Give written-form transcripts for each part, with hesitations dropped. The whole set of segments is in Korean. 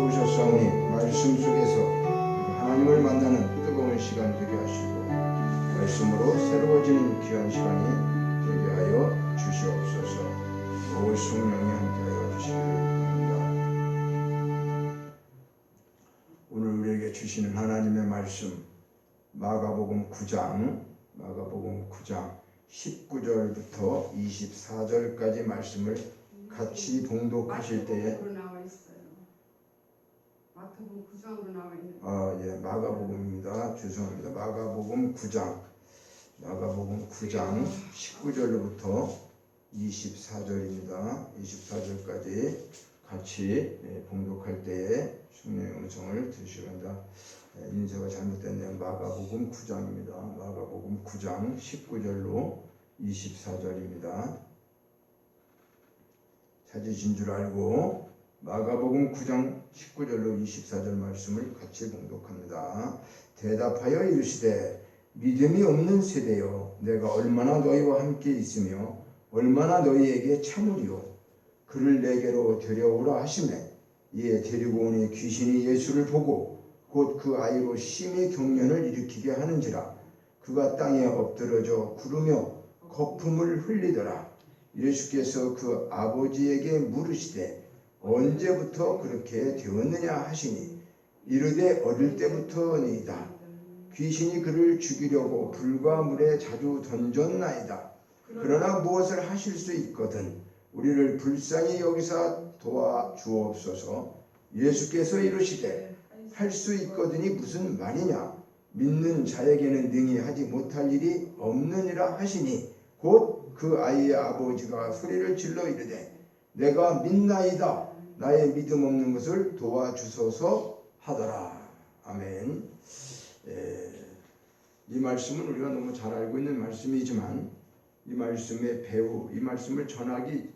좋으셨사오니 말씀 속에서 하나님을 만나는 뜨거운 시간 되게 하시고 말씀으로 새로워지는 귀한 시간이 되게 하여 주시옵소서. 오 성령이 함께하여 주시기를 바랍니다. 오늘 우리에게 주시는 하나님의 말씀 마가복음 9장 19절부터 24절까지 말씀을 같이 봉독하실 때에 마가복음 9장으로 나와 있는 예, 마가복음입니다. 죄송합니다. 마가복음 9장 19절로부터 24절입니다. 24절까지 같이 봉독할 때에 성령의 음성을 들으시간다. 인쇄가 잘못됐네요. 마가복음 9장입니다. 마가복음 9장 19절로 24절입니다. 찾으신 줄 알고 마가복음 9장 19절로 24절 말씀을 같이 봉독합니다. 대답하여 이르시되 믿음이 없는 세대여 내가 얼마나 너희와 함께 있으며 얼마나 너희에게 참으리요. 그를 내게로 데려오라 하시매 이에 데리고 오니 귀신이 예수를 보고 곧 그 아이로 심히 경련을 일으키게 하는지라 그가 땅에 엎드러져 구르며 거품을 흘리더라. 예수께서 그 아버지에게 물으시되 언제부터 그렇게 되었느냐 하시니 이르되 어릴 때부터니이다. 귀신이 그를 죽이려고 불과 물에 자주 던졌나이다. 그러나 무엇을 하실 수 있거든 우리를 불쌍히 여기사 도와주옵소서. 예수께서 이르시되 할 수 있거든이 무슨 말이냐. 믿는 자에게는 능히 하지 못할 일이 없느니라 하시니 곧 그 아이의 아버지가 소리를 질러 이르되 내가 믿나이다. 나의 믿음 없는 것을 도와주소서 하더라. 아멘. 이 말씀은 우리가 너무 잘 알고 있는 말씀이지만 이 말씀의 배후, 이 말씀을 전하기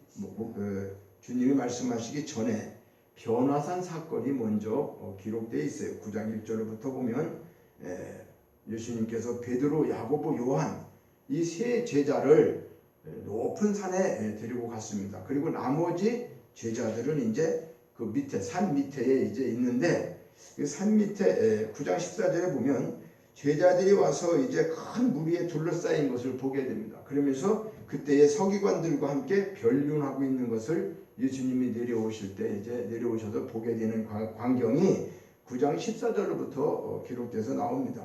주님이 말씀하시기 전에 변화산 사건이 먼저 기록되어 있어요. 9장 1절부터 보면 예수님께서 베드로, 야고보, 요한 이 세 제자를 높은 산에 데리고 갔습니다. 그리고 나머지 제자들은 이제 그 밑에 산 밑에 이제 있는데 그 산 밑에 9장 14절에 보면 제자들이 와서 이제 큰 무리에 둘러싸인 것을 보게 됩니다. 그러면서 그때의 서기관들과 함께 변론하고 있는 것을 예수님이 내려오실 때 이제 내려오셔서 보게 되는 광경이 9장 14절로부터 기록돼서 나옵니다.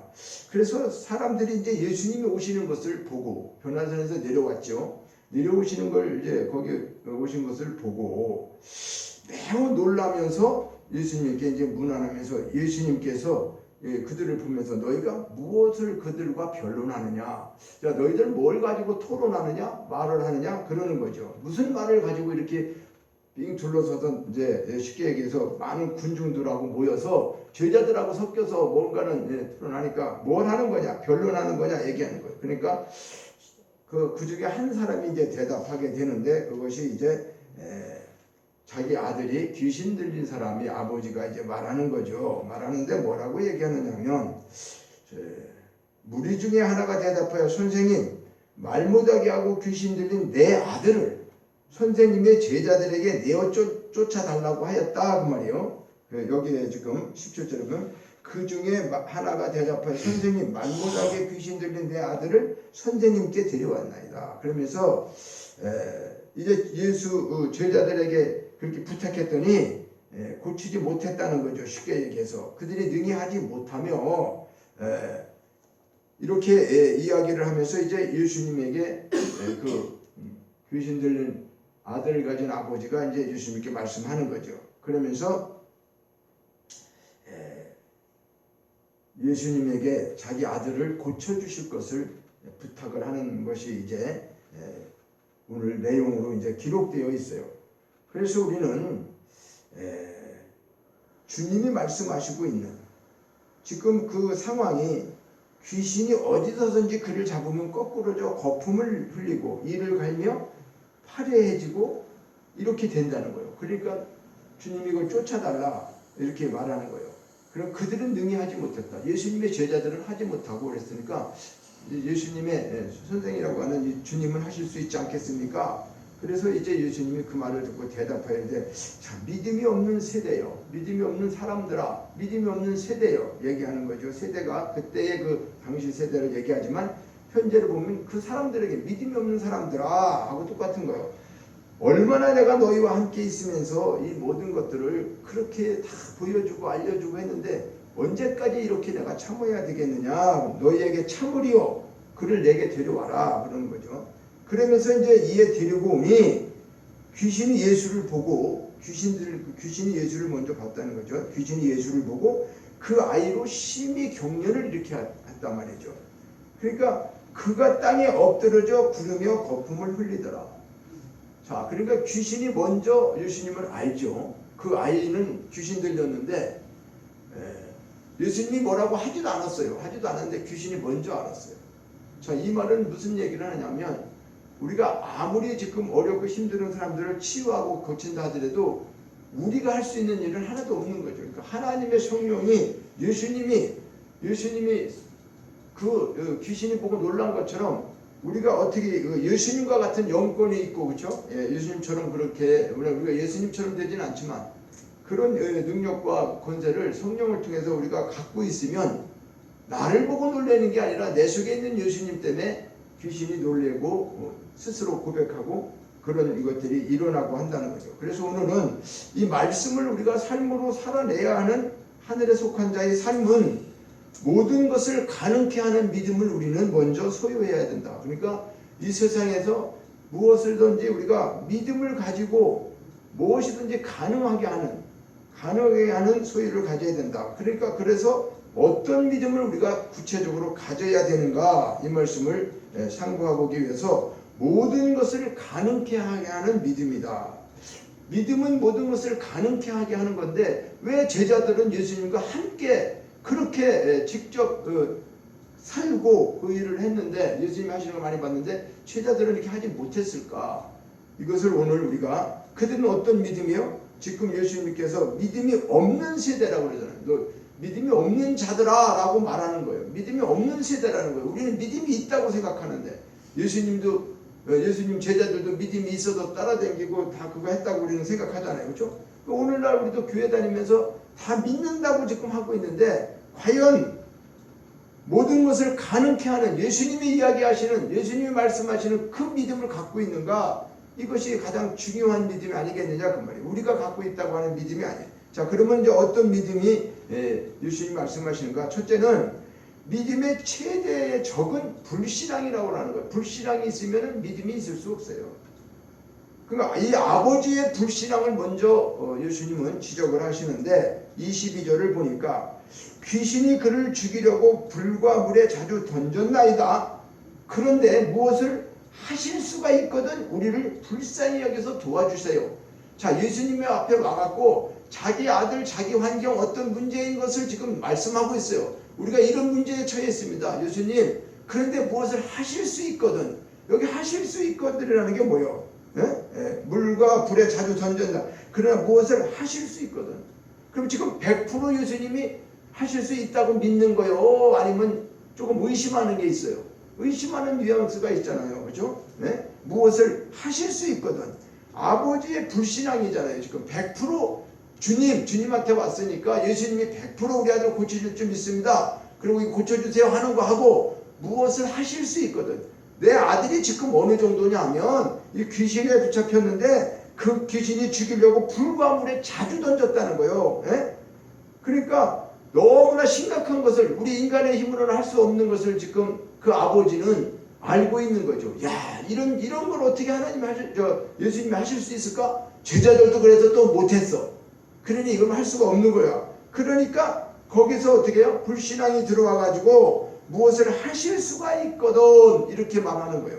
그래서 사람들이 이제 예수님이 오시는 것을 보고 변화산에서 내려왔죠. 내려오시는 걸 이제 거기 오신 것을 보고 매우 놀라면서 예수님께 이제 문안하면서 예수님께서 그들을 보면서 너희가 무엇을 그들과 변론하느냐? 자, 너희들 뭘 가지고 토론하느냐? 말을 하느냐? 그러는 거죠. 무슨 말을 가지고 이렇게 빙 둘러서서 이제 쉽게 얘기해서 많은 군중들하고 모여서 제자들하고 섞여서 뭔가는 토론하니까 뭘 하는 거냐? 변론하는 거냐? 얘기하는 거예요. 그러니까 그 중에 한 사람이 이제 대답하게 되는데 그것이 이제 자기 아들이 귀신 들린 사람이 아버지가 이제 말하는 거죠. 말하는데 뭐라고 얘기하느냐면 무리 중에 하나가 대답하여 선생님 말 못하게 하고 귀신 들린 내 아들을 선생님의 제자들에게 내어 쫓아달라고 하였다 그 말이에요. 여기에 지금 17절에 보면 그 중에 하나가 대답하여 선생님 말 못하게 귀신 들린 내 아들을 선생님께 데려왔나이다. 그러면서 이제 예수 제자들에게 그렇게 부탁했더니 고치지 못했다는 거죠. 쉽게 얘기해서 그들이 능히 하지 못하며 이렇게 이야기를 하면서 이제 예수님에게 그 귀신 들린 아들을 가진 아버지가 이제 예수님께 말씀하는 거죠. 그러면서 예수님에게 자기 아들을 고쳐주실 것을 부탁을 하는 것이 이제 오늘 내용으로 이제 기록되어 있어요. 그래서 우리는 주님이 말씀하시고 있는 지금 그 상황이 귀신이 어디서든지 그를 잡으면 거꾸로져 거품을 흘리고 이를 갈며 파래해지고 이렇게 된다는 거예요. 그러니까 주님이 이걸 쫓아달라 이렇게 말하는 거예요. 그럼 그들은 능히 하지 못했다. 예수님의 제자들은 하지 못하고 그랬으니까 예수님의 선생이라고 하는 이 주님은 하실 수 있지 않겠습니까? 그래서 이제 예수님이 그 말을 듣고 대답하는데, 자, 믿음이 없는 세대요, 믿음이 없는 사람들아, 믿음이 없는 세대요 얘기하는 거죠. 세대가 그때의 그 당시 세대를 얘기하지만 현재를 보면 그 사람들에게 믿음이 없는 사람들아 하고 똑같은 거예요. 얼마나 내가 너희와 함께 있으면서 이 모든 것들을 그렇게 다 보여주고 알려주고 했는데 언제까지 이렇게 내가 참아야 되겠느냐. 너희에게 참으리요, 그를 내게 데려와라 그러는 거죠. 그러면서 이제 이에 데리고 오니 귀신이 예수를 보고, 귀신이 예수를 먼저 봤다는 거죠. 귀신이 예수를 보고 그 아이로 심히 경련을 일으켰단 말이죠. 그러니까 그가 땅에 엎드러져 구르며 거품을 흘리더라. 자, 그러니까 귀신이 먼저 예수님을 알죠. 그 아이는 귀신 들렸는데 예수님이 뭐라고 하지도 않았어요. 하지도 않았는데 귀신이 먼저 알았어요. 자, 이 말은 무슨 얘기를 하냐면, 우리가 아무리 지금 어렵고 힘든 사람들을 치유하고 고친다 하더라도 우리가 할 수 있는 일은 하나도 없는 거죠. 그러니까 하나님의 성령이, 예수님이 그 귀신이 보고 놀란 것처럼 우리가 어떻게 예수님과 같은 영권이 있고, 그렇죠? 예, 예수님처럼 그렇게 우리가 예수님처럼 되지는 않지만 그런 능력과 권세를 성령을 통해서 우리가 갖고 있으면 나를 보고 놀라는 게 아니라 내 속에 있는 예수님 때문에 귀신이 놀래고 스스로 고백하고 그런 것들이 일어나고 한다는 거죠. 그래서 오늘은 이 말씀을 우리가 삶으로 살아내야 하는 하늘에 속한 자의 삶은 모든 것을 가능케 하는 믿음을 우리는 먼저 소유해야 된다. 그러니까 이 세상에서 무엇을든지 우리가 믿음을 가지고 무엇이든지 가능하게 하는 소유를 가져야 된다. 그러니까 그래서 어떤 믿음을 우리가 구체적으로 가져야 되는가, 이 말씀을 상고하고 보기 위해서 모든 것을 가능케 하게 하는 믿음이다. 믿음은 모든 것을 가능케 하게 하는 건데 왜 제자들은 예수님과 함께 그렇게 직접 살고 그 일을 했는데, 예수님이 하시는 걸 많이 봤는데 제자들은 이렇게 하지 못했을까? 이것을 오늘 우리가, 그들은 어떤 믿음이요? 지금 예수님께서 믿음이 없는 세대라고 그러잖아요. 믿음이 없는 자들아 라고 말하는 거예요. 믿음이 없는 세대라는 거예요. 우리는 믿음이 있다고 생각하는데, 예수님 제자들도 믿음이 있어도 따라다니고 다 그거 했다고 우리는 생각하잖아요. 그렇죠? 오늘날 우리도 교회 다니면서 다 믿는다고 지금 하고 있는데, 과연 모든 것을 가능케 하는 예수님이 이야기하시는, 예수님이 말씀하시는 그 믿음을 갖고 있는가? 이것이 가장 중요한 믿음이 아니겠느냐 그 말이에요. 우리가 갖고 있다고 하는 믿음이 아니에요. 자, 그러면 이제 어떤 믿음이 예수님이 말씀하시는가? 첫째는 믿음의 최대의 적은 불신앙이라고 하는 거예요. 불신앙이 있으면 믿음이 있을 수 없어요. 그러니까 이 아버지의 불신앙을 먼저 예수님은 지적을 하시는데, 22절을 보니까 귀신이 그를 죽이려고 불과 물에 자주 던졌나이다. 그런데 무엇을 하실 수가 있거든 우리를 불쌍히 여겨서 도와주세요. 자, 예수님의 앞에 와갖고 자기 아들, 자기 환경, 어떤 문제인 것을 지금 말씀하고 있어요. 우리가 이런 문제에 처해 있습니다. 예수님, 그런데 무엇을 하실 수 있거든. 여기 하실 수 있거든이라는 게 뭐예요? 물과 불에 자주 던진다. 그러나 무엇을 하실 수 있거든. 그럼 지금 100% 예수님이 하실 수 있다고 믿는 거요? 아니면 조금 의심하는 게 있어요? 의심하는 뉘앙스가 있잖아요. 그죠? 네? 무엇을 하실 수 있거든. 아버지의 불신앙이잖아요. 지금 100% 주님한테 왔으니까 예수님이 100% 우리 아들 고쳐줄 줄 믿습니다. 그리고 고쳐주세요 하는 거 하고 무엇을 하실 수 있거든. 내 아들이 지금 어느 정도냐면 이 귀신에 붙잡혔는데 그 귀신이 죽이려고 불과 물에 자주 던졌다는 거예요. 예? 그러니까 너무나 심각한 것을, 우리 인간의 힘으로는 할 수 없는 것을 지금 그 아버지는 알고 있는 거죠. 야, 이런 걸 어떻게 예수님이 하실 수 있을까? 제자들도 그래서 또 못했어. 그러니 이건 할 수가 없는 거야. 그러니까 거기서 어떻게 해요? 불신앙이 들어와가지고 무엇을 하실 수가 있거든 이렇게 말하는 거예요.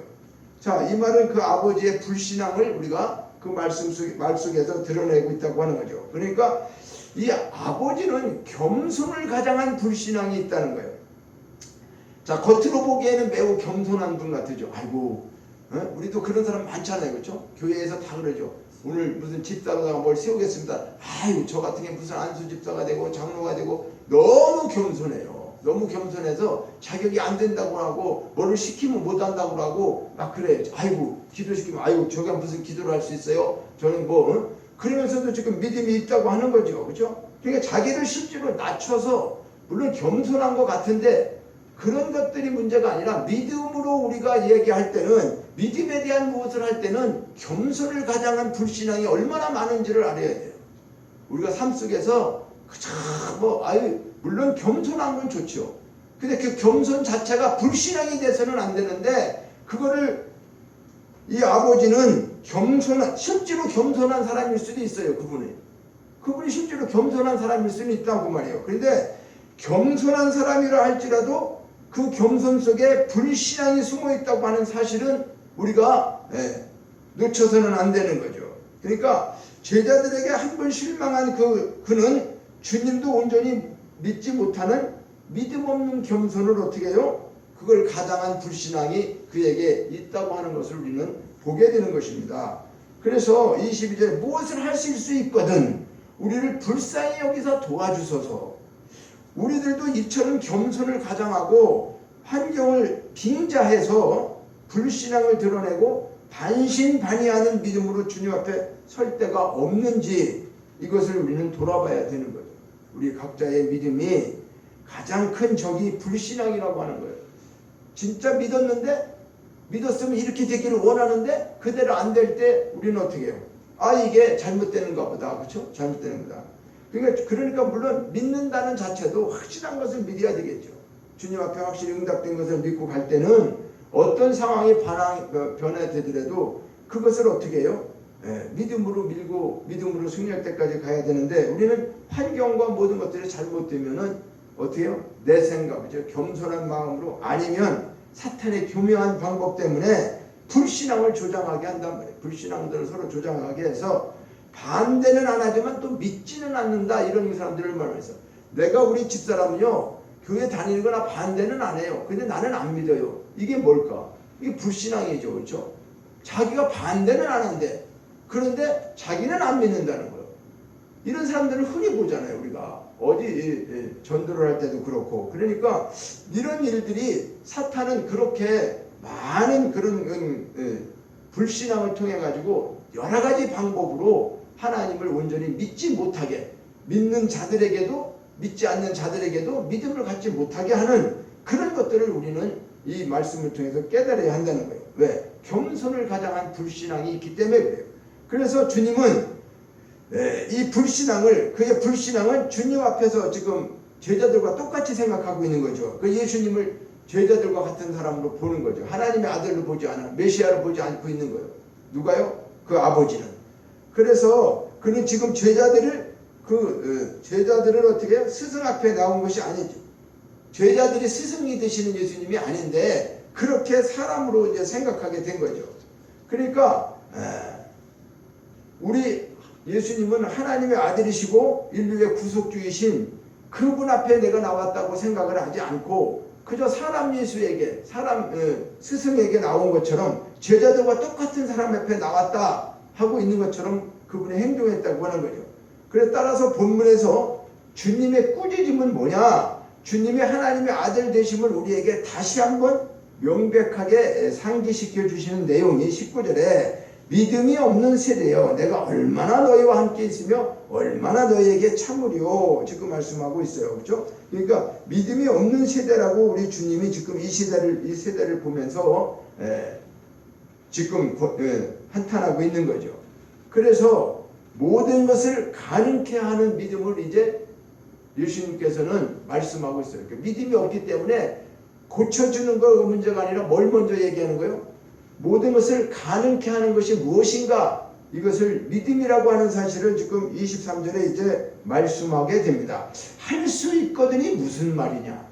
자, 이 말은 그 아버지의 불신앙을 우리가 그 말 속에서 드러내고 있다고 하는 거죠. 그러니까 이 아버지는 겸손을 가장한 불신앙이 있다는 거예요. 자, 겉으로 보기에는 매우 겸손한 분 같으죠. 아이고, 우리도 그런 사람 많잖아요. 그렇죠? 교회에서 다 그러죠. 오늘 무슨 집사로다가 뭘 세우겠습니다. 아이고, 저 같은 게 무슨 안수 집사가 되고 장로가 되고 너무 겸손해요. 너무 겸손해서 자격이 안 된다고 하고 뭐를 시키면 못 한다고 하고 막 그래요. 아이고, 기도시키면 아유 저게 무슨 기도를 할 수 있어요? 저는 뭐 그러면서도 지금 믿음이 있다고 하는 거죠. 그렇죠? 그러니까 자기를 실제로 낮춰서 물론 겸손한 것 같은데 그런 것들이 문제가 아니라 믿음으로 우리가 얘기할 때는 믿음에 대한 무엇을 할 때는 겸손을 가장한 불신앙이 얼마나 많은지를 알아야 돼요. 우리가 삶 속에서 물론 겸손한 건 좋죠. 근데 그 겸손 자체가 불신앙이 돼서는 안 되는데 그거를 이 아버지는 실제로 겸손한 사람일 수도 있어요. 그분이 실제로 겸손한 사람일 수는 있다고 말이에요. 그런데 겸손한 사람이라 할지라도 그 겸손 속에 불신앙이 숨어 있다고 하는 사실은 우리가 놓쳐서는 안 되는 거죠. 그러니까 제자들에게 한 번 실망한 그는 주님도 온전히 믿지 못하는 믿음 없는 겸손을 어떻게 해요? 그걸 가장한 불신앙이 그에게 있다고 하는 것을 우리는 보게 되는 것입니다. 그래서 22절에 무엇을 하실 수 있거든 우리를 불쌍히 여기서 도와주소서. 우리들도 이처럼 겸손을 가장하고 환경을 빙자해서 불신앙을 드러내고 반신반의하는 믿음으로 주님 앞에 설 때가 없는지 이것을 우리는 돌아봐야 되는 거죠. 우리 각자의 믿음이 가장 큰 적이 불신앙이라고 하는 거예요. 진짜 믿었으면 이렇게 되기를 원하는데 그대로 안 될 때 우리는 어떻게 해요? 이게 잘못되는가 보다. 그렇죠? 잘못되는 거다. 그러니까 물론 믿는다는 자체도 확실한 것을 믿어야 되겠죠. 주님 앞에 확실히 응답된 것을 믿고 갈 때는 어떤 상황이 변화되더라도 그것을 어떻게 해요? 믿음으로 밀고 믿음으로 승리할 때까지 가야 되는데 우리는 환경과 모든 것들이 잘못되면은 어떻게 해요? 내 생각이죠. 겸손한 마음으로 아니면 사탄의 교묘한 방법 때문에 불신앙을 조장하게 한단 말이에요. 불신앙들을 서로 조장하게 해서 반대는 안 하지만 또 믿지는 않는다 이런 사람들을 말해서 내가 우리 집사람은요 교회 다니는 거나 반대는 안 해요. 근데 나는 안 믿어요. 이게 뭘까? 이게 불신앙이죠. 그렇죠? 자기가 반대는 안 한대. 그런데 자기는 안 믿는다는 거예요. 이런 사람들을 흔히 보잖아요. 우리가 어디 전도를 할 때도 그렇고. 그러니까 이런 일들이 사탄은 그렇게 많은 그런 불신앙을 통해 가지고 여러 가지 방법으로 하나님을 온전히 믿지 못하게 믿는 자들에게도 믿지 않는 자들에게도 믿음을 갖지 못하게 하는 그런 것들을 우리는 이 말씀을 통해서 깨달아야 한다는 거예요. 왜? 겸손을 가장한 불신앙이 있기 때문에 그래요. 그래서 주님은 이 그의 불신앙은 주님 앞에서 지금 제자들과 똑같이 생각하고 있는 거죠. 그 예수님을 제자들과 같은 사람으로 보는 거죠. 하나님의 아들로 보지 않아 메시아로 보지 않고 있는 거예요. 누가요? 그 아버지는. 그래서 그는 지금 제자들을 어떻게 해요? 스승 앞에 나온 것이 아니죠. 제자들이 스승이 되시는 예수님이 아닌데 그렇게 사람으로 이제 생각하게 된 거죠. 그러니까 우리 예수님은 하나님의 아들이시고 인류의 구속주이신 그분 앞에 내가 나왔다고 생각을 하지 않고 그저 사람 예수에게 스승에게 나온 것처럼 제자들과 똑같은 사람 앞에 나왔다 하고 있는 것처럼 그분이 행동했다고 하는 거죠. 그래서 따라서 본문에서 주님의 꾸짖음은 뭐냐? 주님의 하나님의 아들 되심을 우리에게 다시 한번 명백하게 상기시켜 주시는 내용이 19절에 믿음이 없는 세대여 내가 얼마나 너희와 함께 있으며 얼마나 너희에게 참으리요 지금 말씀하고 있어요. 그렇죠? 그러니까 믿음이 없는 세대라고 우리 주님이 지금 이 세대를 보면서 지금 한탄하고 있는 거죠. 그래서 모든 것을 가능케 하는 믿음을 이제 예수님께서는 말씀하고 있어요. 그러니까 믿음이 없기 때문에 고쳐주는 거 문제가 아니라 뭘 먼저 얘기하는 거예요? 모든 것을 가능케 하는 것이 무엇인가? 이것을 믿음이라고 하는 사실을 지금 23절에 이제 말씀하게 됩니다. 할 수 있거든이 무슨 말이냐?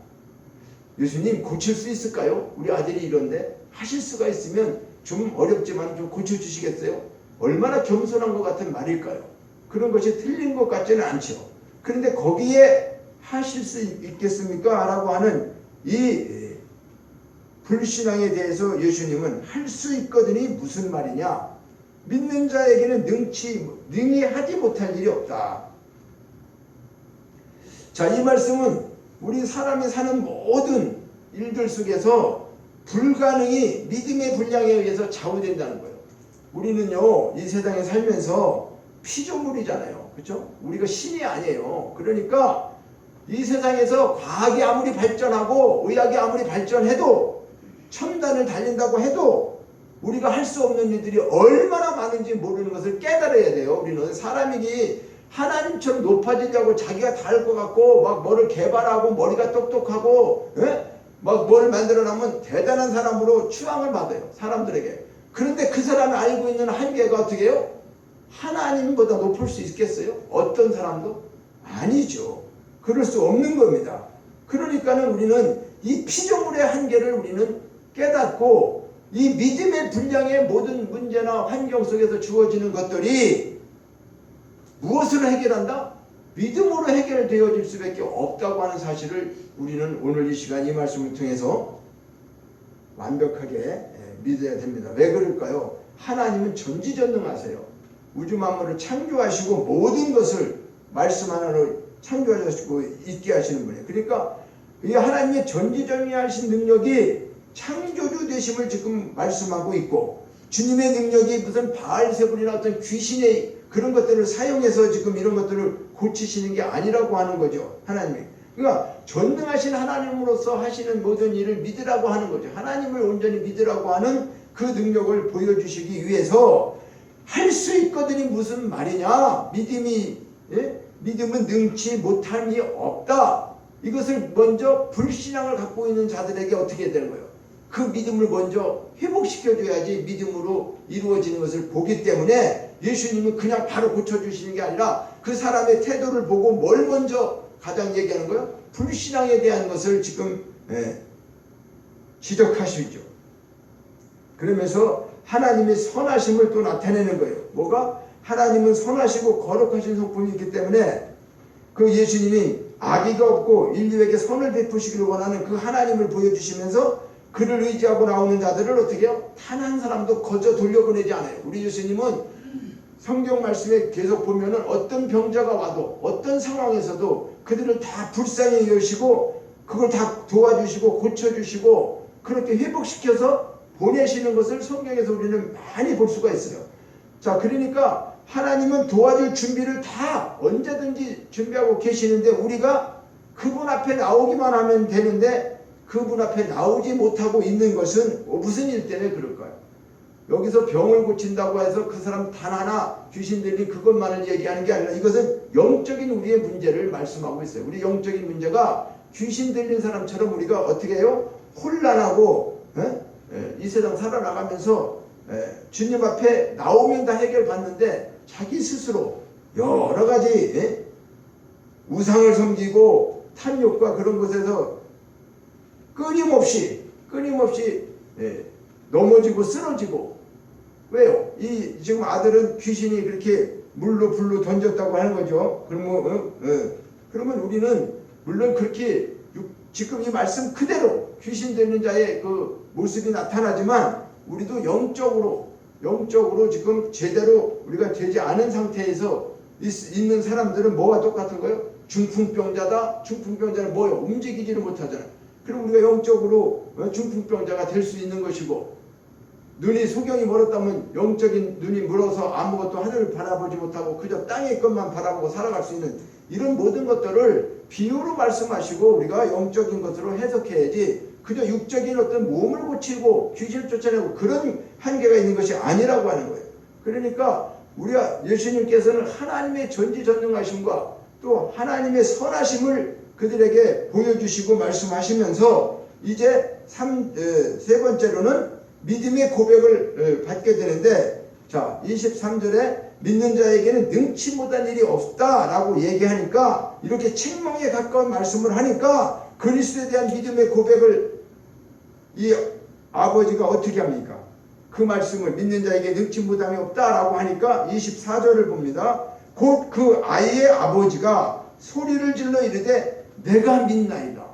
예수님 고칠 수 있을까요? 우리 아들이 이런데 하실 수가 있으면 좀 어렵지만 좀 고쳐주시겠어요? 얼마나 겸손한 것 같은 말일까요? 그런 것이 틀린 것 같지는 않죠. 그런데 거기에 하실 수 있겠습니까? 라고 하는 이 불신앙에 대해서 예수님은 할 수 있거든이 무슨 말이냐? 믿는 자에게는 능히 하지 못할 일이 없다. 자, 이 말씀은 우리 사람이 사는 모든 일들 속에서 불가능이 믿음의 분량에 의해서 좌우된다는 거예요. 우리는요, 이 세상에 살면서 피조물이잖아요. 그렇죠? 우리가 신이 아니에요. 그러니까 이 세상에서 과학이 아무리 발전하고 의학이 아무리 발전해도 첨단을 달린다고 해도 우리가 할 수 없는 일들이 얼마나 많은지 모르는 것을 깨달아야 돼요. 우리는 사람이 하나님처럼 높아지려고 자기가 다 할 것 같고 막 뭐를 개발하고 머리가 똑똑하고 막 뭐를 만들어내면 대단한 사람으로 추앙을 받아요. 사람들에게. 그런데 그 사람이 알고 있는 한계가 어떻게 해요? 하나님보다 높을 수 있겠어요? 어떤 사람도? 아니죠. 그럴 수 없는 겁니다. 그러니까는 우리는 이 피조물의 한계를 우리는 깨닫고 이 믿음의 분량의 모든 문제나 환경 속에서 주어지는 것들이 무엇으로 해결한다? 믿음으로 해결되어질 수밖에 없다고 하는 사실을 우리는 오늘 이 시간 이 말씀을 통해서 완벽하게 믿어야 됩니다. 왜 그럴까요? 하나님은 전지전능하세요. 우주 만물을 창조하시고 모든 것을 말씀 하나로 창조하시고 있게 하시는 분이에요. 그러니까 이 하나님의 전지전능하신 능력이 창조주 되심을 지금 말씀하고 있고, 주님의 능력이 무슨 바알세불이나 어떤 귀신의 그런 것들을 사용해서 지금 이런 것들을 고치시는 게 아니라고 하는 거죠. 하나님이. 그러니까 전능하신 하나님으로서 하시는 모든 일을 믿으라고 하는 거죠. 하나님을 온전히 믿으라고 하는 그 능력을 보여주시기 위해서 할 수 있거든이 무슨 말이냐? 믿음은 능치 못함이 없다. 이것을 먼저 불신앙을 갖고 있는 자들에게 어떻게 되는 거예요? 그 믿음을 먼저 회복시켜줘야지 믿음으로 이루어지는 것을 보기 때문에 예수님은 그냥 바로 고쳐주시는 게 아니라 그 사람의 태도를 보고 뭘 먼저 가장 얘기하는 거예요? 불신앙에 대한 것을 지금 지적하시죠. 그러면서 하나님의 선하심을 또 나타내는 거예요. 뭐가? 하나님은 선하시고 거룩하신 성품이 있기 때문에 그 예수님이 악의가 없고 인류에게 선을 베푸시기를 원하는 그 하나님을 보여주시면서 그를 의지하고 나오는 자들을 어떻게 해요? 단 한 사람도 거저 돌려보내지 않아요. 우리 예수님은 성경 말씀에 계속 보면은 어떤 병자가 와도 어떤 상황에서도 그들을 다 불쌍히 여시고 그걸 다 도와주시고 고쳐주시고 그렇게 회복시켜서 보내시는 것을 성경에서 우리는 많이 볼 수가 있어요. 자, 그러니까 하나님은 도와줄 준비를 다 언제든지 준비하고 계시는데 우리가 그분 앞에 나오기만 하면 되는데 그분 앞에 나오지 못하고 있는 것은 무슨 일 때문에 그럴까요? 여기서 병을 고친다고 해서 그 사람 단 하나 귀신 들린 그것만을 얘기하는 게 아니라 이것은 영적인 우리의 문제를 말씀하고 있어요. 우리 영적인 문제가 귀신 들린 사람처럼 우리가 어떻게 해요? 혼란하고 이 세상 살아나가면서 주님 앞에 나오면 다 해결받는데 자기 스스로 여러 가지 우상을 섬기고 탐욕과 그런 것에서 끊임없이 넘어지고 쓰러지고. 왜요? 이 지금 아들은 귀신이 그렇게 물로 불로 던졌다고 하는 거죠. 그러면 우리는 물론 그렇게 지금 이 말씀 그대로 귀신 되는 자의 그 모습이 나타나지만 우리도 영적으로 지금 제대로 우리가 되지 않은 상태에서 있는 사람들은 뭐와 똑같은 거예요? 중풍병자다. 중풍병자는 뭐예요? 움직이지를 못하잖아요. 그럼 우리가 영적으로 중풍병자가 될 수 있는 것이고, 눈이 소경이 멀었다면 영적인 눈이 멀어서 아무것도 하늘을 바라보지 못하고 그저 땅의 것만 바라보고 살아갈 수 있는 이런 모든 것들을 비유로 말씀하시고 우리가 영적인 것으로 해석해야지 그저 육적인 어떤 몸을 고치고 귀신을 쫓아내고 그런 한계가 있는 것이 아니라고 하는 거예요. 그러니까 우리가 예수님께서는 하나님의 전지전능하심과 또 하나님의 선하심을 그들에게 보여주시고 말씀하시면서 이제 세 번째로는 믿음의 고백을 받게 되는데, 자 23절에 믿는 자에게는 능치 못한 일이 없다라고 얘기하니까 이렇게 책망에 가까운 말씀을 하니까 그리스도에 대한 믿음의 고백을 이 아버지가 어떻게 합니까? 그 말씀을 믿는 자에게 능치 못함이 없다라고 하니까 24절을 봅니다. 곧 그 아이의 아버지가 소리를 질러 이르되 내가 믿나이다.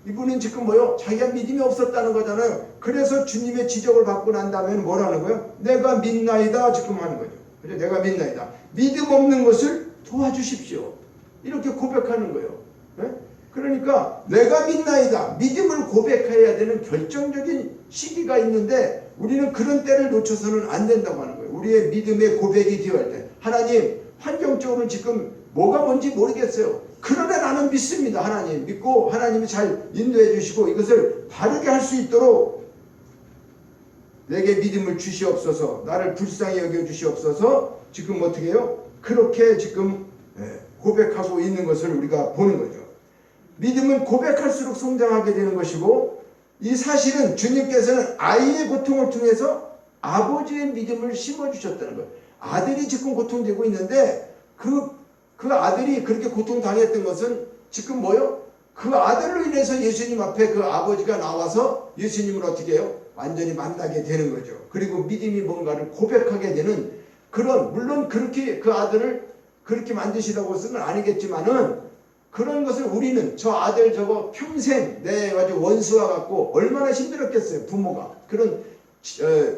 이분은 지금 뭐요? 자기가 믿음이 없었다는 거잖아요. 그래서 주님의 지적을 받고 난 다음에 뭐라는 거예요? 내가 믿나이다 지금 하는 거죠. 그래서 내가 믿나이다. 믿음 없는 것을 도와주십시오. 이렇게 고백하는 거예요. 그러니까 내가 믿나이다. 믿음을 고백해야 되는 결정적인 시기가 있는데 우리는 그런 때를 놓쳐서는 안 된다고 하는 거예요. 우리의 믿음의 고백이 되어야 돼. 하나님, 환경적으로는 지금 뭐가 뭔지 모르겠어요. 그러나 나는 믿습니다. 하나님 믿고 하나님이 잘 인도해 주시고 이것을 바르게 할 수 있도록 내게 믿음을 주시옵소서. 나를 불쌍히 여겨 주시옵소서. 지금 어떻게 해요? 그렇게 지금 고백하고 있는 것을 우리가 보는 거죠. 믿음은 고백할수록 성장하게 되는 것이고, 이 사실은 주님께서는 아이의 고통을 통해서 아버지의 믿음을 심어주셨다는 거예요. 아들이 지금 고통되고 있는데 그 아들이 그렇게 고통당했던 것은 지금 뭐요? 그 아들로 인해서 예수님 앞에 그 아버지가 나와서 예수님을 어떻게 해요? 완전히 만나게 되는 거죠. 그리고 믿음이 뭔가를 고백하게 되는 그런, 물론 그렇게 그 아들을 그렇게 만드시라고 쓴 건 아니겠지만은 그런 것을 우리는 저 아들 저거 평생 내 아주 원수와 같고 얼마나 힘들었겠어요. 부모가. 그런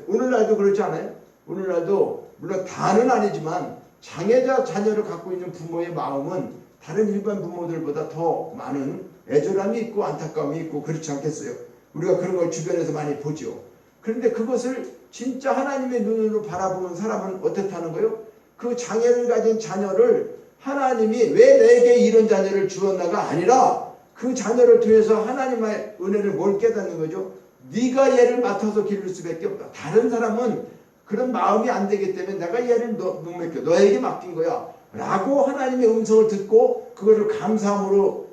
오늘날도 그렇지 않아요? 오늘날도 물론 다는 아니지만 장애자 자녀를 갖고 있는 부모의 마음은 다른 일반 부모들보다 더 많은 애절함이 있고 안타까움이 있고 그렇지 않겠어요? 우리가 그런 걸 주변에서 많이 보죠. 그런데 그것을 진짜 하나님의 눈으로 바라보는 사람은 어떻다는 거예요? 그 장애를 가진 자녀를 하나님이 왜 내게 이런 자녀를 주었나가 아니라 그 자녀를 통해서 하나님의 은혜를 뭘 깨닫는 거죠? 네가 얘를 맡아서 기를 수밖에 없다. 다른 사람은 그런 마음이 안 되기 때문에 내가 얘를 못 맡겨. 너에게 맡긴 거야. 라고 하나님의 음성을 듣고 그것을 감사함으로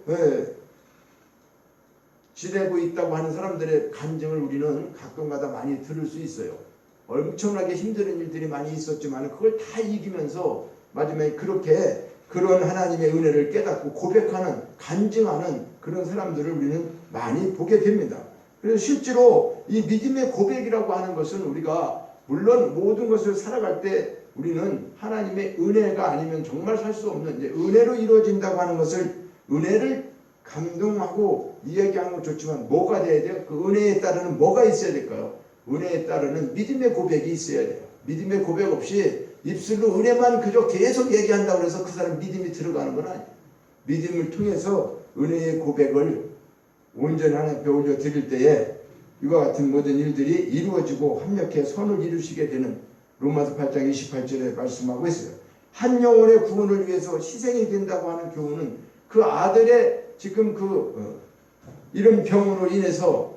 지내고 있다고 하는 사람들의 간증을 우리는 가끔가다 많이 들을 수 있어요. 엄청나게 힘든 일들이 많이 있었지만 그걸 다 이기면서 마지막에 그렇게 그런 하나님의 은혜를 깨닫고 고백하는, 간증하는 그런 사람들을 우리는 많이 보게 됩니다. 그래서 실제로 이 믿음의 고백이라고 하는 것은 우리가 물론 모든 것을 살아갈 때 우리는 하나님의 은혜가 아니면 정말 살 수 없는 은혜로 이루어진다고 하는 것을 은혜를 감동하고 이야기하는 건 좋지만 뭐가 돼야 돼요? 그 은혜에 따르는 뭐가 있어야 될까요? 은혜에 따르는 믿음의 고백이 있어야 돼요. 믿음의 고백 없이 입술로 은혜만 그저 계속 얘기한다고 해서 그 사람 믿음이 들어가는 건 아니에요. 믿음을 통해서 은혜의 고백을 온전히 하나님께 올려드릴 때에 이와 같은 모든 일들이 이루어지고 합력해 선을 이루시게 되는 로마서 8장 28절에 말씀하고 있어요. 한 영혼의 구원을 위해서 희생이 된다고 하는 교훈은 그 아들의 지금 이런 병으로 인해서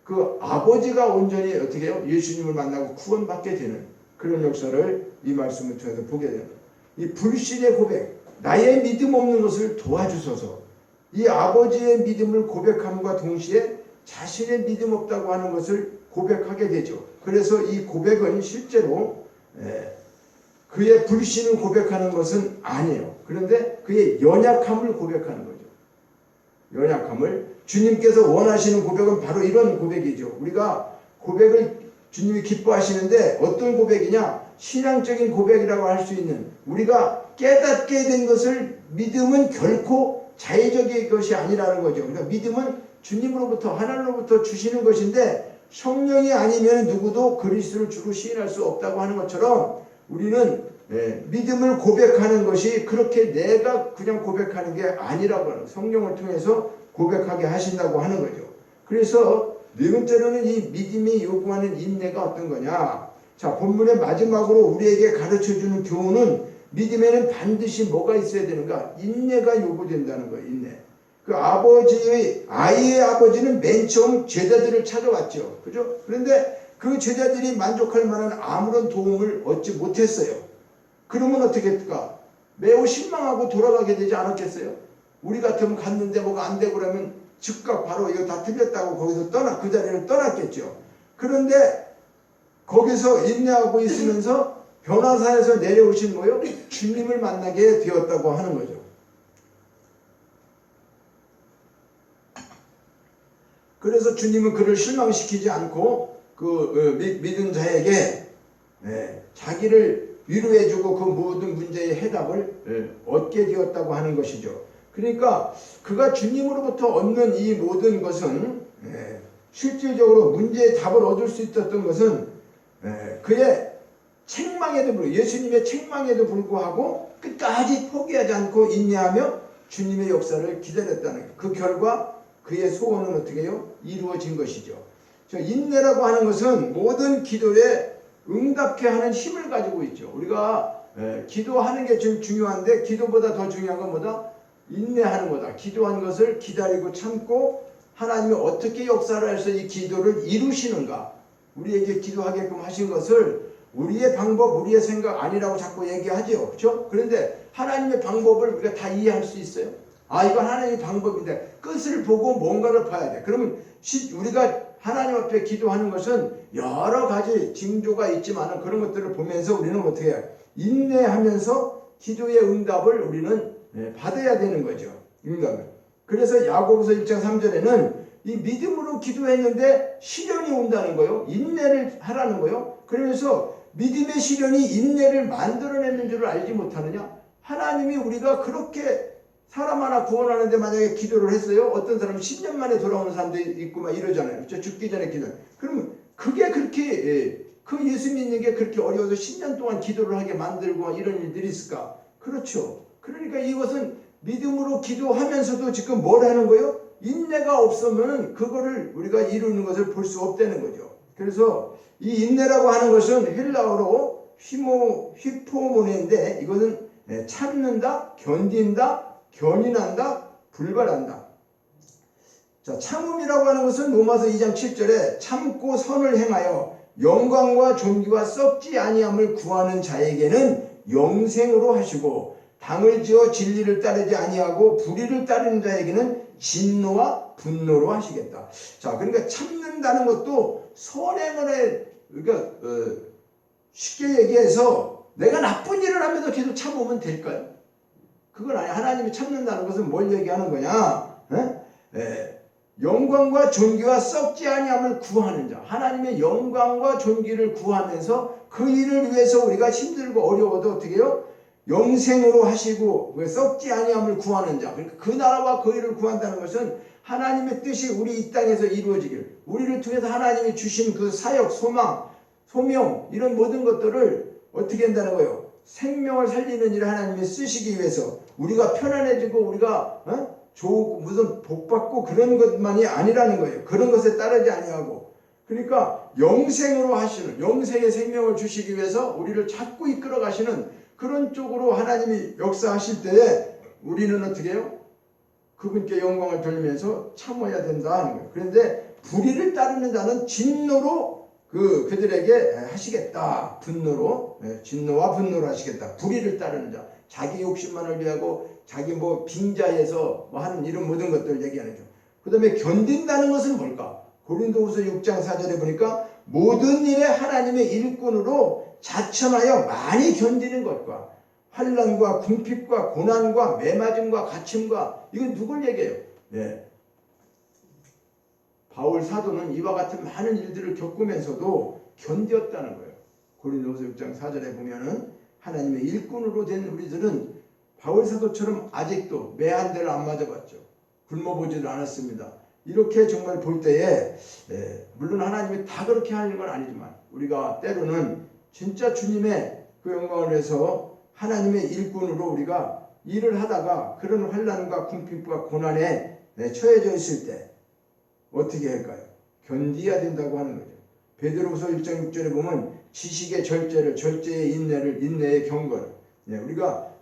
그 아버지가 온전히 어떻게 해요? 예수님을 만나고 구원받게 되는 그런 역사를 이 말씀을 통해서 보게 됩니다. 이 불신의 고백, 나의 믿음 없는 것을 도와주소서. 이 아버지의 믿음을 고백함과 동시에 자신의 믿음 없다고 하는 것을 고백하게 되죠. 그래서 이 고백은 실제로 그의 불신을 고백하는 것은 아니에요. 그런데 그의 연약함을 고백하는 거죠. 연약함을. 주님께서 원하시는 고백은 바로 이런 고백이죠. 우리가 고백을 주님이 기뻐하시는데 어떤 고백이냐? 신앙적인 고백이라고 할 수 있는, 우리가 깨닫게 된 것을, 믿음은 결코 자의적인 것이 아니라는 거죠. 그러니까 믿음은 주님으로부터, 하나님으로부터 주시는 것인데 성령이 아니면 누구도 그리스도를 주로 시인할 수 없다고 하는 것처럼 우리는 믿음을 고백하는 것이 그렇게 내가 그냥 고백하는 게 아니라고 하는, 성령을 통해서 고백하게 하신다고 하는 거죠. 그래서 네 번째로는 이 믿음이 요구하는 인내가 어떤 거냐. 자, 본문의 마지막으로 우리에게 가르쳐주는 교훈은 믿음에는 반드시 뭐가 있어야 되는가? 인내가 요구된다는 거예요. 인내. 그 아이의 아버지는 맨 처음 제자들을 찾아왔죠. 그죠? 그런데 그 제자들이 만족할 만한 아무런 도움을 얻지 못했어요. 그러면 어떻게 할까? 매우 실망하고 돌아가게 되지 않았겠어요? 우리 같으면 갔는데 뭐가 안 되고 그러면 즉각 바로 이거 다 틀렸다고 거기서 그 자리를 떠났겠죠. 그런데 거기서 인내하고 있으면서 변화사에서 내려오신 거요, 주님을 만나게 되었다고 하는 거죠. 그래서 주님은 그를 실망시키지 않고 믿은 자에게 자기를 위로해주고 그 모든 문제의 해답을 얻게 되었다고 하는 것이죠. 그러니까 그가 주님으로부터 얻는 이 모든 것은 실질적으로 문제의 답을 얻을 수 있었던 것은 그의 책망에도 불구하고, 예수님의 책망에도 불구하고 끝까지 포기하지 않고 인내하며 주님의 역사를 기다렸다는 거예요. 그 결과 그의 소원은 어떻게 해요? 이루어진 것이죠. 인내라고 하는 것은 모든 기도에 응답케 하는 힘을 가지고 있죠. 우리가 기도하는 게 제일 중요한데 기도보다 더 중요한 건 뭐다? 인내하는 거다. 기도한 것을 기다리고 참고 하나님이 어떻게 역사를 해서 이 기도를 이루시는가. 우리에게 기도하게끔 하신 것을 우리의 방법, 우리의 생각 아니라고 자꾸 얘기하죠. 그렇죠? 그런데 하나님의 방법을 우리가 다 이해할 수 있어요? 아, 이건 하나님의 방법인데 끝을 보고 뭔가를 봐야 돼. 그러면 우리가 하나님 앞에 기도하는 것은 여러 가지 징조가 있지만 그런 것들을 보면서 우리는 어떻게 해요? 인내하면서 기도의 응답을 우리는 받아야 되는 거죠. 응답을. 그래서 야고보서 1장 3절에는 이 믿음으로 기도했는데 시련이 온다는 거예요. 인내를 하라는 거예요. 그러면서 믿음의 시련이 인내를 만들어내는 줄을 알지 못하느냐? 하나님이 우리가 그렇게 사람 하나 구원하는데 만약에 기도를 했어요. 어떤 사람은 10년 만에 돌아오는 사람도 있고 막 이러잖아요. 그렇죠? 죽기 전에 기도. 그러면 그게 그렇게 그 예수 믿는 게 그렇게 어려워서 10년 동안 기도를 하게 만들고 이런 일들이 있을까? 그렇죠. 그러니까 이것은 믿음으로 기도하면서도 지금 뭘 하는 거예요? 인내가 없으면 그거를 우리가 이루는 것을 볼 수 없다는 거죠. 그래서 이 인내라고 하는 것은 헬라어로 휘포모네인데 이것은 참는다, 견딘다, 견인한다, 불발한다. 자, 참음이라고 하는 것은 로마서 2장 7절에 참고 선을 행하여 영광과 존귀와 썩지 아니함을 구하는 자에게는 영생으로 하시고 당을 지어 진리를 따르지 아니하고 불의를 따르는 자에게는 진노와 분노로 하시겠다. 자, 그러니까 참는다는 것도 선행을 해. 그러니까 쉽게 얘기해서 내가 나쁜 일을 하면서 계속 참으면 될까요? 그건 아니야. 하나님이 참는다는 것은 뭘 얘기하는 거냐? 영광과 존귀와 썩지 아니함을 구하는 자. 하나님의 영광과 존귀를 구하면서 그 일을 위해서 우리가 힘들고 어려워도 어떻게 해요? 영생으로 하시고 썩지 아니함을 구하는 자. 그러니까 그 나라와 그 일을 구한다는 것은 하나님의 뜻이 우리 이 땅에서 이루어지길, 우리를 통해서 하나님이 주신 그 사역, 소망, 소명 이런 모든 것들을 어떻게 한다는 거예요? 생명을 살리는 일을 하나님이 쓰시기 위해서 우리가 편안해지고 우리가 무슨 복받고 그런 것만이 아니라는 거예요. 그런 것에 따르지 아니하고, 그러니까 영생으로 하시는, 영생의 생명을 주시기 위해서 우리를 자꾸 이끌어 가시는 그런 쪽으로 하나님이 역사하실 때에 우리는 어떻게 해요? 그분께 영광을 돌리면서 참아야 된다 하는 거예요. 그런데 불의를 따르는 자는 진노로 그들에게 하시겠다. 분노로, 진노와 분노로 하시겠다. 불의를 따르는 자, 자기 욕심만을 위하고 자기 빙자해서 하는 이런 모든 것들을 얘기하는 거죠. 그 다음에 견딘다는 것은 뭘까? 고린도후서 6장 4절에 보니까 모든 일에 하나님의 일꾼으로 자천하여 많이 견디는 것과 환난과 궁핍과 고난과 매맞음과 갇힘과, 이건 누굴 얘기해요? 바울 사도는 이와 같은 많은 일들을 겪으면서도 견뎠다는 거예요. 고린도후서 6장 4절에 보면은 하나님의 일꾼으로 된 우리들은 바울 사도처럼 아직도 매 한 대를 안 맞아봤죠. 굶어보지도 않았습니다. 이렇게 정말 볼 때에 물론 하나님이 다 그렇게 하는 건 아니지만 우리가 때로는 진짜 주님의 그 영광을 위해서 하나님의 일꾼으로 우리가 일을 하다가 그런 환난과 궁핍과 고난에 처해져 있을 때 어떻게 할까요? 견디어야 된다고 하는 거죠. 베드로후서 1장 6절에 보면 지식의 절제를, 절제의 인내를, 인내의 경건을, 우리가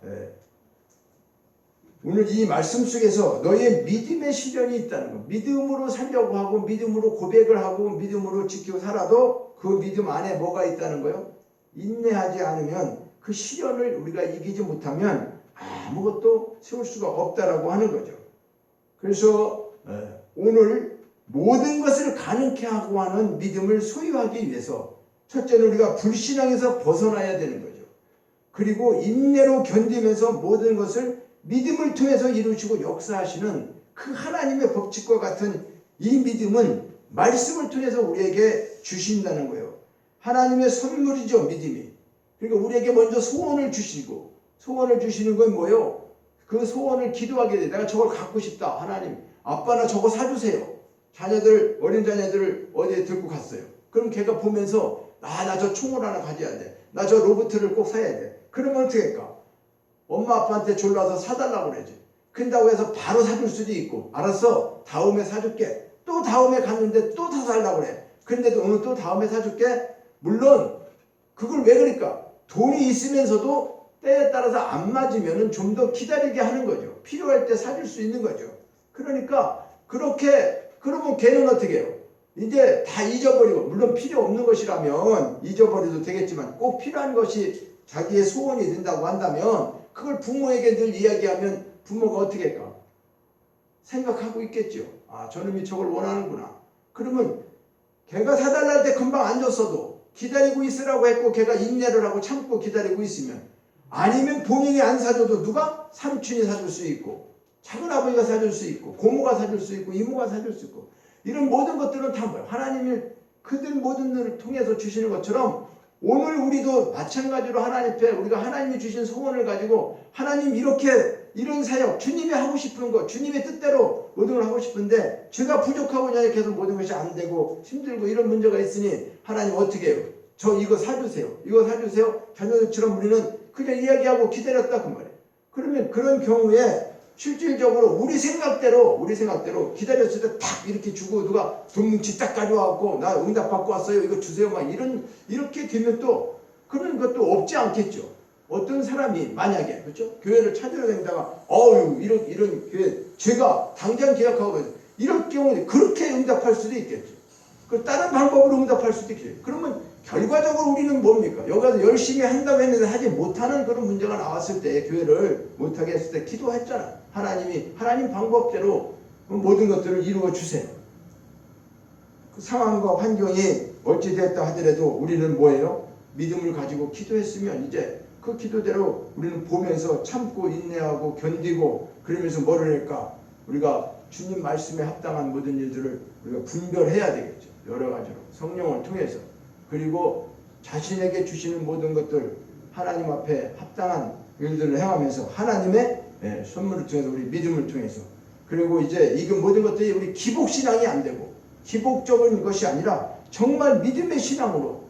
오늘 이 말씀 속에서 너의 믿음의 시련이 있다는 거, 믿음으로 살려고 하고 믿음으로 고백을 하고 믿음으로 지키고 살아도 그 믿음 안에 뭐가 있다는 거예요? 인내하지 않으면 그 시련을 우리가 이기지 못하면 아무것도 세울 수가 없다라고 하는 거죠. 그래서 오늘 모든 것을 가능케 하고 하는 믿음을 소유하기 위해서 첫째는 우리가 불신앙에서 벗어나야 되는 거죠. 그리고 인내로 견디면서 모든 것을 믿음을 통해서 이루시고 역사하시는 그 하나님의 법칙과 같은 이 믿음은 말씀을 통해서 우리에게 주신다는 거예요. 하나님의 선물이죠, 믿음이. 그러니까 우리에게 먼저 소원을 주시고, 소원을 주시는 건 뭐예요? 그 소원을 기도하게 돼. 내가 저걸 갖고 싶다. 하나님, 아빠 나 저거 사주세요. 자녀들, 어린 자녀들을 어디에 들고 갔어요. 그럼 걔가 보면서 나 저 총을 하나 가져야 돼. 나 저 로봇을 꼭 사야 돼. 그러면 어떻게 할까? 엄마 아빠한테 졸라서 사달라고 그러지. 큰다고 해서 바로 사줄 수도 있고, 알았어, 다음에 사줄게. 또 다음에 갔는데 또 다 살라고 그래. 그런데도 오늘 또 다음에 사줄게. 물론 그걸 왜 그럴까? 돈이 있으면서도 때에 따라서 안 맞으면 좀 더 기다리게 하는 거죠. 필요할 때 사줄 수 있는 거죠. 그러니까 그렇게, 그러면 걔는 어떻게 해요? 이제 다 잊어버리고, 물론 필요 없는 것이라면 잊어버려도 되겠지만 꼭 필요한 것이 자기의 소원이 된다고 한다면 그걸 부모에게 늘 이야기하면 부모가 어떻게 할까? 생각하고 있겠죠. 아, 저놈이 저걸 원하는구나. 그러면 걔가 사달라 할 때 금방 안 줬어도 기다리고 있으라고 했고 걔가 인내를 하고 참고 기다리고 있으면, 아니면 본인이 안 사줘도 누가? 삼촌이 사줄 수 있고, 작은아버지가 사줄 수 있고, 고모가 사줄 수 있고, 이모가 사줄 수 있고, 이런 모든 것들은 다 뭐야? 하나님이 그들 모든 일을 통해서 주시는 것처럼 오늘 우리도 마찬가지로 하나님 앞에 우리가 하나님이 주신 소원을 가지고 하나님 이렇게 이런 사역, 주님이 하고 싶은 것, 주님의 뜻대로 모든 걸 하고 싶은데 제가 부족하고 이렇게 해서 모든 것이 안 되고 힘들고 이런 문제가 있으니 하나님 어떻게 해요? 저 이거 사주세요. 이거 사주세요. 자녀들처럼 우리는 그냥 이야기하고 기다렸다 그 말이에요. 그러면 그런 경우에 실질적으로 우리 생각대로 기다렸을 때 탁 이렇게 주고 누가 돈 뭉치 딱 가져와갖고 나 응답 받고 왔어요. 이거 주세요. 막 이렇게 되면 또 그런 것도 없지 않겠죠. 어떤 사람이 만약에 그렇죠? 교회를 찾으러 다니다가 이런 교회 제가 당장 계약하고 이럴 경우에 그렇게 응답할 수도 있겠죠. 그 다른 방법으로 응답할 수도 있겠죠. 그러면 결과적으로 우리는 뭡니까? 여기 가서 열심히 한다고 했는데 하지 못하는 그런 문제가 나왔을 때, 교회를 못하게 했을 때 기도했잖아. 하나님 방법대로 모든 것들을 이루어 주세요. 그 상황과 환경이 어찌됐다 하더라도 우리는 뭐예요? 믿음을 가지고 기도했으면 이제 그 기도대로 우리는 보면서 참고 인내하고 견디고, 그러면서 뭐를 할까? 우리가 주님 말씀에 합당한 모든 일들을 우리가 분별해야 되겠죠. 여러 가지로 성령을 통해서. 그리고 자신에게 주시는 모든 것들 하나님 앞에 합당한 일들을 행하면서 하나님의 선물을 통해서 우리 믿음을 통해서, 그리고 이제 이 모든 것들이 우리 기복신앙이 안 되고 기복적인 것이 아니라 정말 믿음의 신앙으로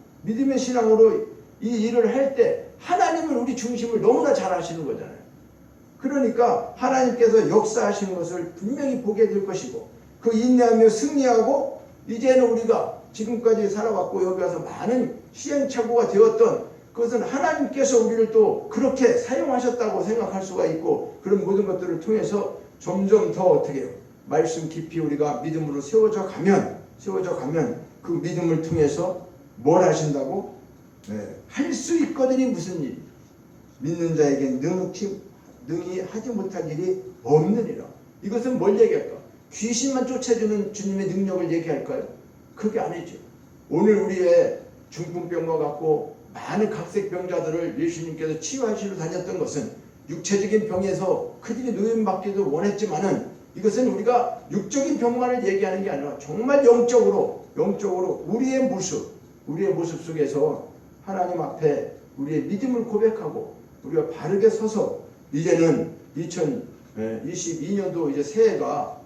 이 일을 할 때 하나님은 우리 중심을 너무나 잘 아시는 거잖아요. 그러니까 하나님께서 역사하시는 것을 분명히 보게 될 것이고, 그 인내하며 승리하고, 이제는 우리가 지금까지 살아왔고 여기 와서 많은 시행착오가 되었던 그것은 하나님께서 우리를 또 그렇게 사용하셨다고 생각할 수가 있고, 그런 모든 것들을 통해서 점점 더 어떻게 해요? 말씀 깊이 우리가 믿음으로 세워져 가면 그 믿음을 통해서 뭘 하신다고? 할 수 있거든이 무슨 일? 믿는 자에게 능히 하지 못할 일이 없느니라. 이것은 뭘 얘기할까? 귀신만 쫓아주는 주님의 능력을 얘기할까요? 그게 아니죠. 오늘 우리의 중풍병과 같고 많은 각색병자들을 예수님께서 치유하시러 다녔던 것은 육체적인 병에서 그들이 노임받기도 원했지만은, 이것은 우리가 육적인 병만을 얘기하는 게 아니라 정말 영적으로 우리의 모습 속에서 하나님 앞에 우리의 믿음을 고백하고 우리가 바르게 서서, 이제는 2022년도 이제 새해가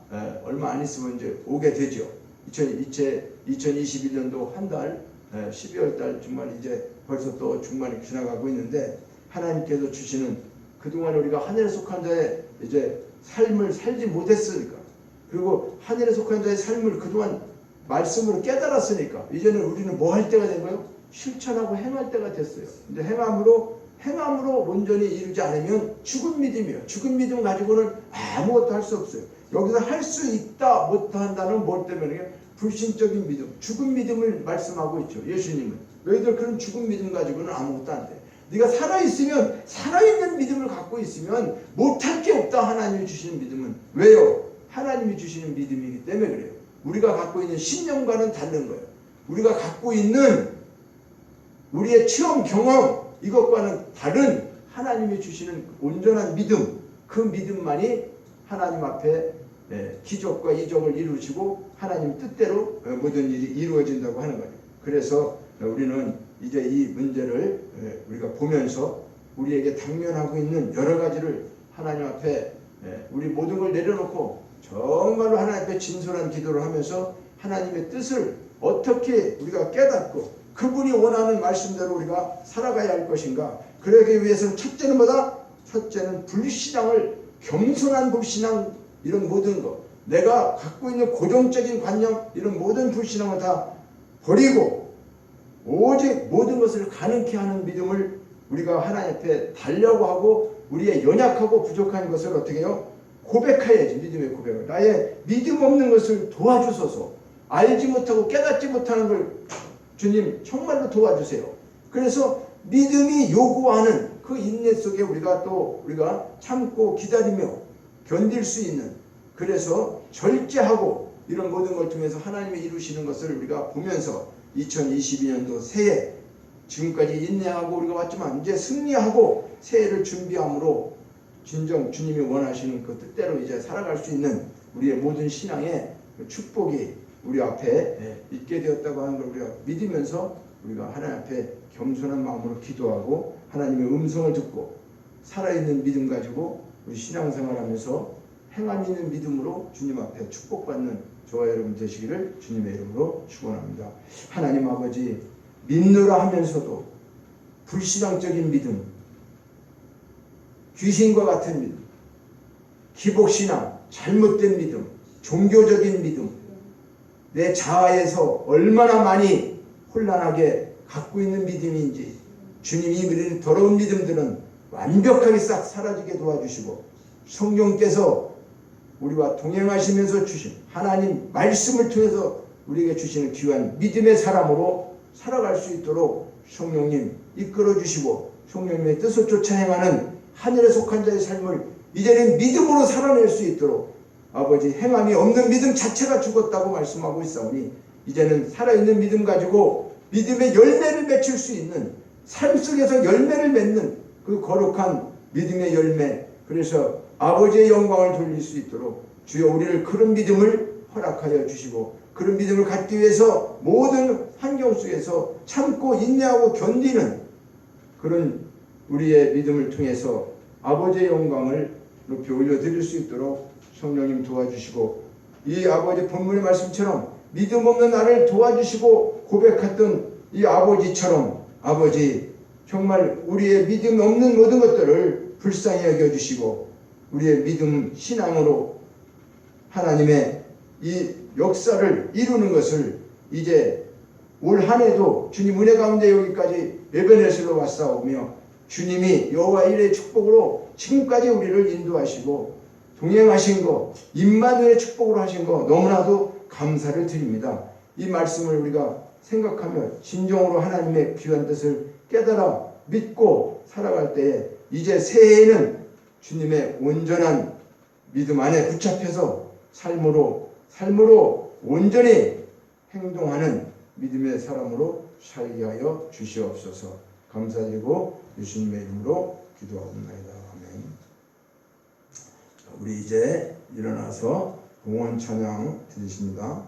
얼마 안 있으면 이제 오게 되죠. 2021년도 한 달 12월 달 중반, 이제 벌써 또 중반이 지나가고 있는데, 하나님께서 주시는 그동안 우리가 하늘에 속한 자의 이제 삶을 살지 못했으니까, 그리고 하늘에 속한 자의 삶을 그동안 말씀으로 깨달았으니까 이제는 우리는 뭐 할 때가 된 거예요? 실천하고 행할 때가 됐어요. 근데 행함으로 온전히 이루지 않으면 죽은 믿음이에요. 죽은 믿음 가지고는 아무것도 할 수 없어요. 여기서 할 수 있다 못한다는 뭘 때문에? 불신적인 믿음, 죽은 믿음을 말씀하고 있죠. 예수님은 너희들 그런 죽은 믿음 가지고는 아무것도 안 돼. 네가 살아있으면, 살아있는 믿음을 갖고 있으면 못할 게 없다. 하나님이 주시는 믿음은. 왜요? 하나님이 주시는 믿음이기 때문에 그래요. 우리가 갖고 있는 신념과는 다른 거예요. 우리가 갖고 있는 우리의 체험 경험, 이것과는 다른 하나님이 주시는 온전한 믿음, 그 믿음만이 하나님 앞에 기적과 이적을 이루시고 하나님 뜻대로 모든 일이 이루어진다고 하는 거예요. 그래서 우리는 이제 이 문제를 우리가 보면서 우리에게 당면하고 있는 여러 가지를 하나님 앞에 우리 모든 걸 내려놓고 정말로 하나님 앞에 진솔한 기도를 하면서 하나님의 뜻을 어떻게 우리가 깨닫고 그분이 원하는 말씀대로 우리가 살아가야 할 것인가. 그러기 위해서는 첫째는 뭐다? 첫째는 불신앙을 겸손한 불신앙, 이런 모든 것, 내가 갖고 있는 고정적인 관념, 이런 모든 불신앙을 다 버리고 오직 모든 것을 가능케 하는 믿음을 우리가 하나님 앞에 달려고 하고, 우리의 연약하고 부족한 것을 어떻게 해요? 고백해야지. 믿음의 고백을. 나의 믿음 없는 것을 도와주소서. 알지 못하고 깨닫지 못하는 걸 주님 정말로 도와주세요. 그래서 믿음이 요구하는 그 인내 속에 우리가 참고 기다리며 견딜 수 있는, 그래서 절제하고 이런 모든 걸 통해서 하나님이 이루시는 것을 우리가 보면서 2022년도 새해, 지금까지 인내하고 우리가 왔지만 이제 승리하고 새해를 준비함으로 진정 주님이 원하시는 그 뜻대로 이제 살아갈 수 있는 우리의 모든 신앙의 축복이 우리 앞에 있게 되었다고 하는 걸 우리가 믿으면서 우리가 하나님 앞에 겸손한 마음으로 기도하고 하나님의 음성을 듣고 살아있는 믿음 가지고 우리 신앙생활하면서 행함 있는 믿음으로 주님 앞에 축복받는 저와 여러분 되시기를 주님의 이름으로 축원합니다. 하나님 아버지, 믿노라 하면서도 불신앙적인 믿음, 귀신과 같은 믿음, 기복신앙, 잘못된 믿음, 종교적인 믿음, 내 자아에서 얼마나 많이 혼란하게 갖고 있는 믿음인지 주님이 이런 더러운 믿음들은 완벽하게 싹 사라지게 도와주시고, 성령께서 우리와 동행하시면서 주신 하나님 말씀을 통해서 우리에게 주시는 귀한 믿음의 사람으로 살아갈 수 있도록 성령님 이끌어 주시고, 성령님의 뜻을 쫓아 행하는 하늘에 속한 자의 삶을 이제는 믿음으로 살아낼 수 있도록, 아버지, 행함이 없는 믿음 자체가 죽었다고 말씀하고 있사오니 이제는 살아있는 믿음 가지고 믿음의 열매를 맺힐 수 있는, 삶 속에서 열매를 맺는 그 거룩한 믿음의 열매, 그래서 아버지의 영광을 돌릴 수 있도록 주여 우리를 그런 믿음을 허락하여 주시고, 그런 믿음을 갖기 위해서 모든 환경 속에서 참고 인내하고 견디는 그런 우리의 믿음을 통해서 아버지의 영광을 높이 올려드릴 수 있도록 성령님 도와주시고, 이 아버지 본문의 말씀처럼 믿음 없는 나를 도와주시고 고백했던 이 아버지처럼, 아버지 정말 우리의 믿음 없는 모든 것들을 불쌍히 여겨주시고 우리의 믿음 신앙으로 하나님의 이 역사를 이루는 것을 이제 올 한 해도 주님 은혜 가운데 여기까지 에베네셀로 왔사오며, 주님이 여호와 일의 축복으로 지금까지 우리를 인도하시고 동행하신 거, 임마누엘의 축복으로 하신 거 너무나도 감사를 드립니다. 이 말씀을 우리가 생각하며 진정으로 하나님의 귀한 뜻을 깨달아 믿고 살아갈 때에 이제 새해에는 주님의 온전한 믿음 안에 붙잡혀서 삶으로 온전히 행동하는 믿음의 사람으로 살게 하여 주시옵소서. 감사드리고 예수님의 이름으로 기도하옵나이다. 아멘. 우리 이제 일어나서 봉헌 찬양 드리십니다.